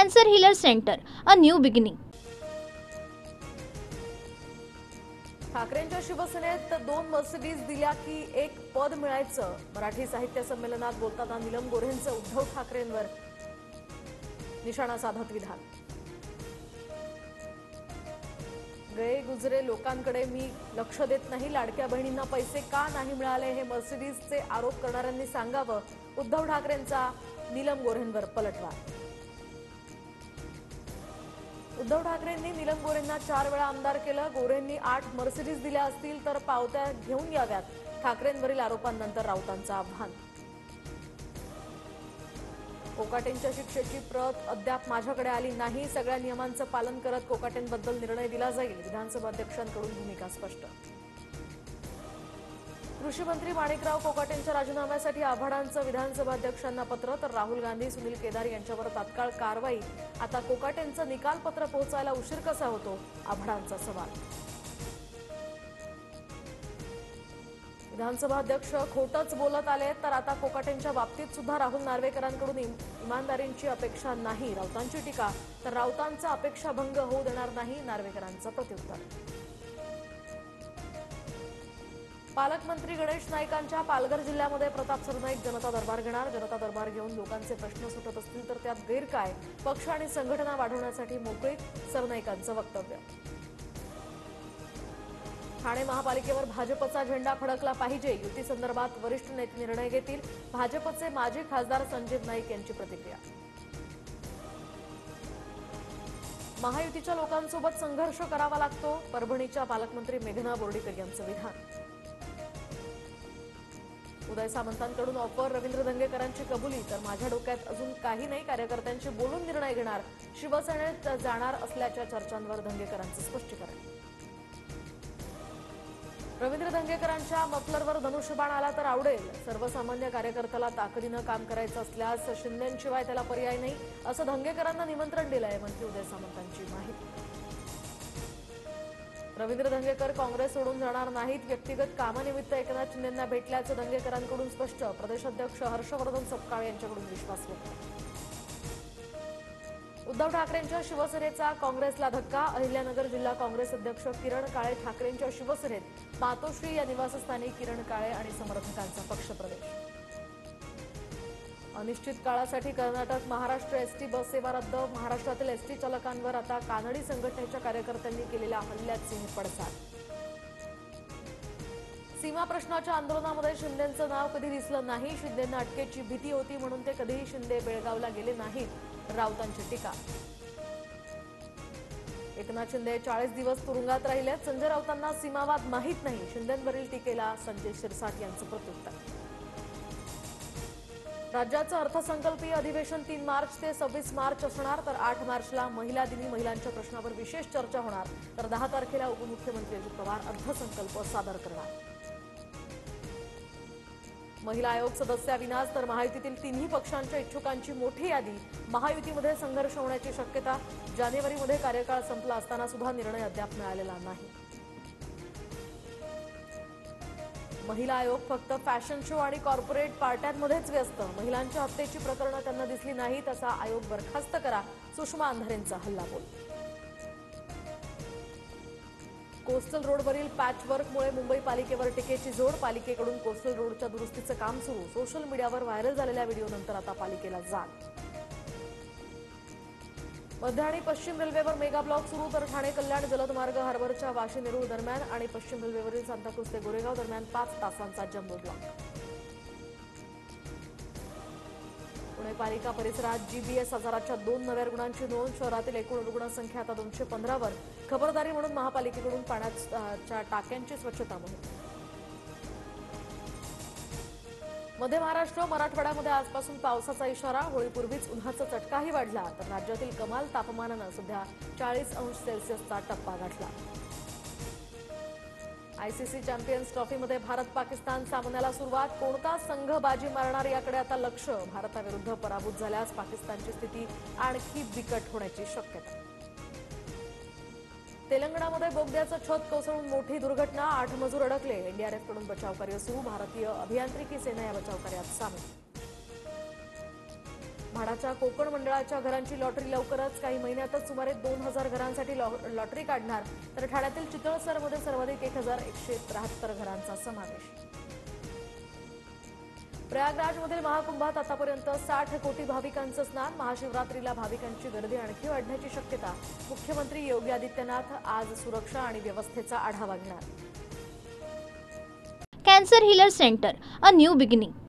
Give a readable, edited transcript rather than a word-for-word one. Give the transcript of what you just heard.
Cancer Healer Center, a new beginning. ठाकरेंच्या शिवसेनेत 2 Mercedes दिल्या की 1 पद मिळायचं. मराठी साहित्य संमेलनात बोलताना नीलम गोऱ्हेंचं उद्धव ठाकरेंवर निशाणा साधत विधान. गए गुजरे लोकांकडे मी लक्ष देत नाही, लाडक्या बहिणींना पैसे का नाही मिळाले हे मर्सिडीजचे आरोप करणाऱ्यांनी सांगावं. उद्धव ठाकरेंचा नीलम गोऱ्हेंवर पलटवार. उद्धव ठाकरेंनी नीलम गोऱ्हेंना 4 वेळा आमदार केलं. गोऱ्हेंनी 8 मर्सिडीज दिल्या असतील तर पावत्या घेऊन याव्यात. ठाकरेंवरील आरोपांनंतर राऊतांचं आव्हान. कोकाटेंच्या शिक्षेची प्रत अद्याप माझ्याकडे आली नाही, सगळ्या नियमांचं पालन करत कोकाटेंबद्दल निर्णय दिला जाईल. विधानसभा अध्यक्षांकडून भूमिका स्पष्ट. कृषी मंत्री माणिकराव कोकाटेंच्या राजीनाम्यासाठी आव्हाडांचं विधानसभा अध्यक्षांना पत्र, तर राहुल गांधी सुनील केदार यांच्यावर तात्काळ कारवाई. आता कोकाटेंचं निकालपत्र पोहोचायला उशीर कसा होतो, आव्हाडांचा सवाल. विधानसभा अध्यक्ष खोटंच बोलत आले तर आता कोकाटेंच्या बाबतीत सुद्धा राहुल नार्वेकरांकडून इमानदारीची अपेक्षा नाही, राऊतांची टीका. तर राऊतांचा अपेक्षाभंग होऊ देणार नाही, नार्वेकरांचं प्रत्युत्तर. पालकमंत्री गणेश नाईकांच्या पालघर जिल्ह्यामध्ये प्रताप सरनाईक जनता दरबार घेणार. जनता दरबार घेऊन लोकांचे प्रश्न सुटत असतील तर त्यात गैर काय, पक्ष आणि संघटना वाढवण्यासाठी मोकळीक, सरनाईकांचं वक्तव्य. ठाणे महापालिकेवर भाजपचा झेंडा फडकला पाहिजे, युती संदर्भात वरिष्ठ नेते निर्णय घेतील. भाजपचे माजी खासदार संजीव नाईक यांची प्रतिक्रिया. महायुतीच्या लोकांसोबत संघर्ष करावा लागतो, परभणीच्या पालकमंत्री मेघना बोर्डीकर यांचं विधान. उदय सामंतांकडून ऑफर, रवींद्र धंगेकरांची कबुली, तर माझ्या डोक्यात अजून काही नाही, कार्यकर्त्यांशी बोलून निर्णय घेणार. शिवसेनेत जाणार असल्याच्या चर्चांवर धंगेकरांचं स्पष्टीकरण. रवींद्र धंगेकरांच्या मफलरवर धनुष्यबाण आला तर आवडेल, सर्वसामान्य कार्यकर्त्याला ताकदीनं काम करायचं असल्यास शिंदेशिवाय त्याला पर्याय नाही, असं धंगेकरांना निमंत्रण दिलंय. मंत्री उदय सामंतांची माहिती. रवींद्र धंगेकर काँग्रेस सोडून जाणार नाहीत, व्यक्तिगत कामानिमित्त एकनाथ शिंदेंना भेटल्याचं धंगेकरांकडून स्पष्ट. प्रदेशाध्यक्ष हर्षवर्धन सपकाळ यांच्याकडून विश्वास व्यक्त. उद्धव ठाकरेंच्या शिवसेनेचा काँग्रेसला धक्का, अहिल्यानगर जिल्हा काँग्रेस अध्यक्ष किरण काळे ठाकरेंच्या शिवसेनेत. मातोश्री या निवासस्थानी किरण काळे आणि समर्थकांचा पक्षप्रवेश. अनिश्चित काळासाठी कर्नाटक महाराष्ट्र एसटी बस सेवा रद्द, महाराष्ट्रातील एसटी चालकांवर आता कानडी संघटनेच्या कार्यकर्त्यांनी केलेल्या हल्ल्याचे पडसाद. सीमा प्रश्नाच्या आंदोलनामध्ये शिंदेंचं नाव कधी दिसलं नाही, शिंदेंना अटकेची भीती होती म्हणून ते कधीही शिंदे बेळगावला गेले नाहीत, राऊतांची टीका. एकनाथ शिंदे 40 दिवस तुरुंगात राहिले, संजय राऊतांना सीमावाद माहीत नाही, शिंदेंवरील टीकेला संजय शिरसाट यांचं प्रत्युत्तर. राज्याचं अर्थसंकल्पीय अधिवेशन 3 मार्च ते 26 मार्च असणार, तर 8 मार्चला महिला दिनी महिलांच्या प्रश्नावर विशेष चर्चा होणार, तर 10 तारखेला उपमुख्यमंत्री अजित पवार अर्थसंकल्प सादर करणार. महिला आयोग सदस्याविनाच तर महायुतीतील 3ही पक्षांच्या इच्छुकांची मोठी यादी. महायुतीमध्ये संघर्ष होण्याची शक्यता. जानेवारीमध्ये कार्यकाळ संपला असताना सुद्धा निर्णय अद्याप मिळालेला नाही. महिला आयोग फक्त फॅशन शो आणि कॉर्पोरेट पार्ट्यांमध्येच व्यस्त, महिलांच्या हत्येची प्रकरणं त्यांना दिसली नाहीत, असा आयोग बरखास्त करा, सुषमा अंधारेंचा हल्लाबोल. कोस्टल रोडवरील पॅचवर्कमुळे मुंबई पालिकेवर टीकेची जोड, पालिकेकडून कोस्टल रोडच्या दुरुस्तीचं काम सुरू. सोशल मीडियावर व्हायरल झालेल्या व्हिडिओनंतर आता पालिकेला जाग. मध्य आणि पश्चिम रेल्वेवर मेगा ब्लॉक सुरू, तर ठाणे कल्याण जलद मार्ग हार्बरच्या वाशी नेरूळ दरम्यान आणि पश्चिम रेल्वेवरील सांताक्रुझ ते गोरेगाव दरम्यान 5 तासांचा जम्बो ब्लॉक. पुणे पालिका परिसरात जीबीएस आजाराच्या 2 नव्या रुग्णांची नोंद, शहरातील एकूण रुग्णसंख्या आता 215 वर. खबरदारी म्हणून महापालिकेकडून पाण्याच्या टाक्यांची स्वच्छता मोहीम. मध्य महाराष्ट्र मराठवाड्यामध्ये आजपासून पावसाचा इशारा, होळीपूर्वीच उन्हाचा चटकाही वाढला, तर राज्यातील कमाल तापमानानं सध्या 40 अंश सेल्सिअसचा टप्पा गाठला. आयसीसी चॅम्पियन्स ट्रॉफीमध्ये भारत पाकिस्तान सामन्याला सुरुवात, कोणता संघ बाजी मारणार याकडे आता लक्ष. भारताविरुद्ध पराभूत झाल्यास पाकिस्तानची स्थिती आणखी बिकट होण्याची शक्यता. तेलंगणामध्ये बोगद्याचं छत कोसळून मोठी दुर्घटना, 8 मजूर अडकले, एनडीआरएफकडून बचावकार्य सुरू, भारतीय अभियांत्रिकी सेना या बचावकार्यात सामील. म्हाडाच्या कोकण मंडळाच्या घरांची लॉटरी लवकरच काही महिन्यातच सुमारे 2000 घरांसाठी लॉटरी काढणार, तर ठाण्यातील चितळसरमध्ये सर्वाधिक 1173 घरांचा समावेश. प्रयागराजमधील महाकुंभात आतापर्यंत 60 कोटी भाविकांचं स्नान. महाशिवरात्रीला भाविकांची गर्दी आणखी वाढण्याची शक्यता. मुख्यमंत्री योगी आदित्यनाथ आज सुरक्षा आणि व्यवस्थेचा आढावा घेणार. Cancer Healer Center, a new beginning.